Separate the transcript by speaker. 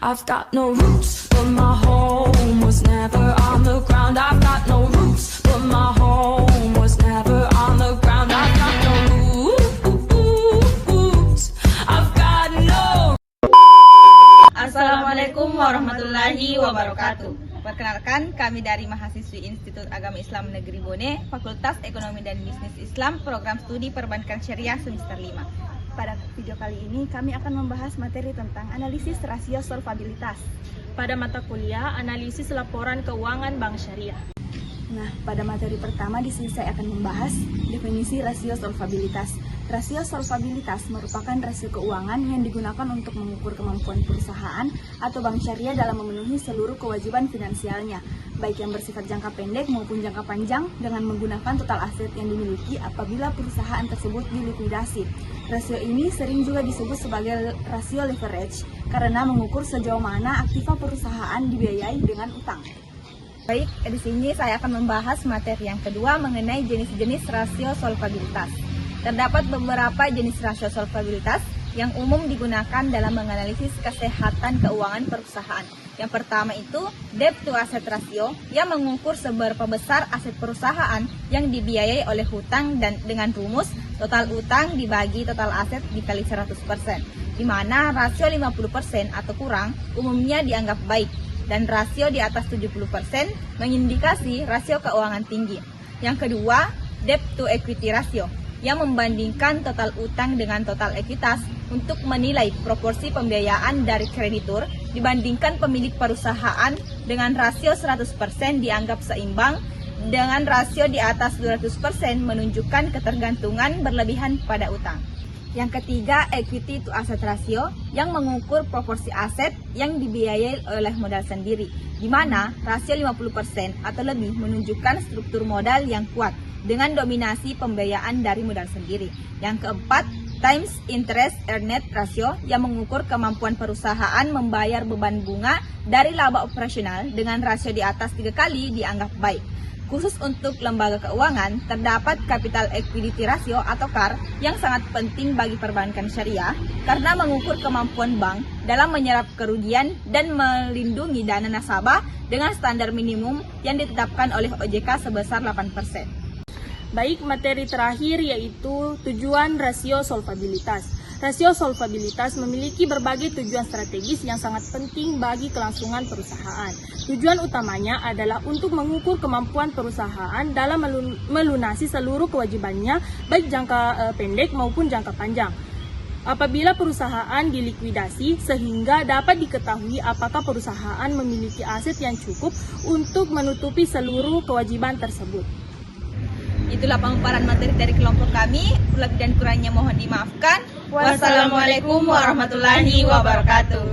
Speaker 1: I've got no roots, but my home was never on the ground. I've got no roots, but my home was never on the ground. I've got no roots. I've got no.
Speaker 2: Assalamualaikum warahmatullahi wabarakatuh. Perkenalkan, kami dari mahasiswi Institut Agama Islam Negeri Bone, Fakultas Ekonomi dan Bisnis Islam, Program Studi Perbankan Syariah semester 5.
Speaker 3: Pada video kali ini, kami akan membahas materi tentang analisis rasio solvabilitas.
Speaker 4: Pada mata kuliah, analisis laporan keuangan bank syariah.
Speaker 3: Nah, pada materi pertama di sini saya akan membahas definisi rasio solvabilitas. Rasio solvabilitas merupakan rasio keuangan yang digunakan untuk mengukur kemampuan perusahaan atau bank syariah dalam memenuhi seluruh kewajiban finansialnya, baik yang bersifat jangka pendek maupun jangka panjang, dengan menggunakan total aset yang dimiliki apabila perusahaan tersebut dilikuidasi. Rasio ini sering juga disebut sebagai rasio leverage karena mengukur sejauh mana aktiva perusahaan dibiayai dengan utang.
Speaker 2: Baik, di sini saya akan membahas materi yang kedua mengenai jenis-jenis rasio solvabilitas. Terdapat beberapa jenis rasio solvabilitas yang umum digunakan dalam menganalisis kesehatan keuangan perusahaan. Yang pertama itu debt to asset ratio yang mengukur seberapa besar aset perusahaan yang dibiayai oleh hutang dan dengan rumus total utang dibagi total aset dikali 100%, di mana rasio 50% atau kurang umumnya dianggap baik dan rasio di atas 70% mengindikasi rasio keuangan tinggi. Yang kedua, debt to equity ratio yang membandingkan total utang dengan total ekuitas untuk menilai proporsi pembiayaan dari kreditur dibandingkan pemilik perusahaan, dengan rasio 100% dianggap seimbang, dengan rasio di atas 200% menunjukkan ketergantungan berlebihan pada utang. Yang ketiga, equity to asset ratio yang mengukur proporsi aset yang dibiayai oleh modal sendiri, di mana rasio 50% atau lebih menunjukkan struktur modal yang kuat dengan dominasi pembiayaan dari modal sendiri. Yang keempat, times interest earned ratio yang mengukur kemampuan perusahaan membayar beban bunga dari laba operasional, dengan rasio di atas 3 kali dianggap baik. Khusus untuk lembaga keuangan, terdapat capital equity ratio atau CAR yang sangat penting bagi perbankan syariah karena mengukur kemampuan bank dalam menyerap kerugian dan melindungi dana nasabah dengan standar minimum yang ditetapkan oleh OJK sebesar 8%.
Speaker 4: Baik, materi terakhir yaitu tujuan rasio solvabilitas. Rasio solvabilitas memiliki berbagai tujuan strategis yang sangat penting bagi kelangsungan perusahaan. Tujuan utamanya adalah untuk mengukur kemampuan perusahaan dalam melunasi seluruh kewajibannya, baik jangka pendek maupun jangka panjang. Apabila perusahaan dilikuidasi, sehingga dapat diketahui apakah perusahaan memiliki aset yang cukup untuk menutupi seluruh kewajiban tersebut.
Speaker 2: Itulah pemaparan materi dari kelompok kami. Lebih dan kurangnya mohon dimaafkan. Wassalamualaikum warahmatullahi wabarakatuh.